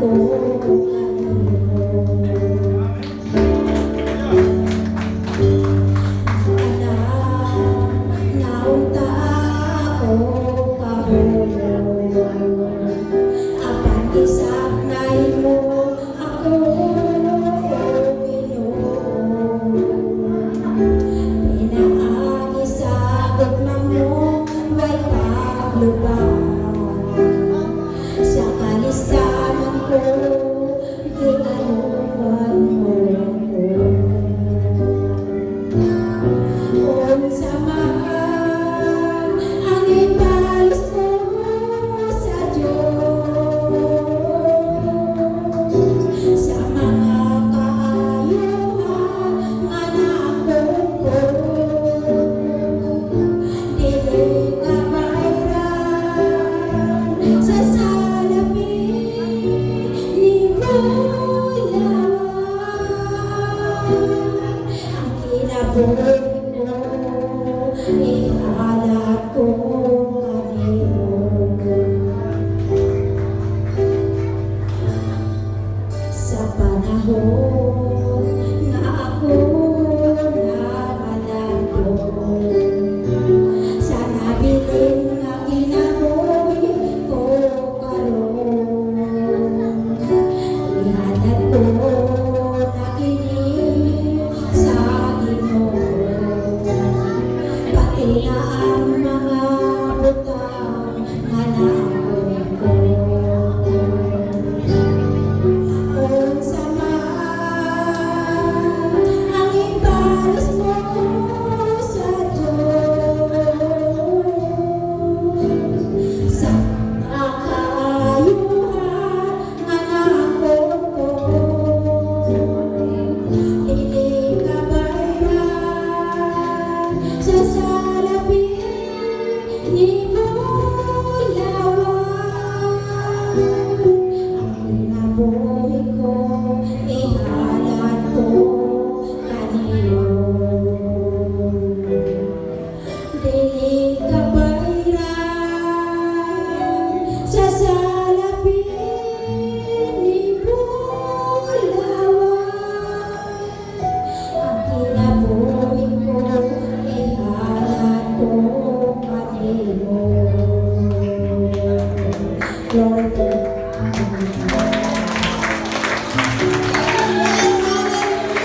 ko naunta ako kahulog apan isaknay mo ako pinagisagod na mo may paglubang sa kalistanan ko gianuhan mo kung samahan ang ibalos mo sa Diyos sa mga kaayuhan nga nakuko dili ka bayran sa salapi ni Bulawan ang kinabuhi mo ihalat ko kanimo sa panahon nga ako nakalandong sa nabilin nga kinabuhi ko karon ihalat ko na kini sa Ginoo pati na ang mga butang nga naabot ko kung samahan ang ibalos mo sa Diyos sa mga kaayuhan nga nakuko dili ka bayran sa salapi ni Bulawan ang kinabuhi ko ihalat ko kanimo dili ka bayran sa salapi ni Bulawan ang kinabuhi ko ihalat ko kanimo Lord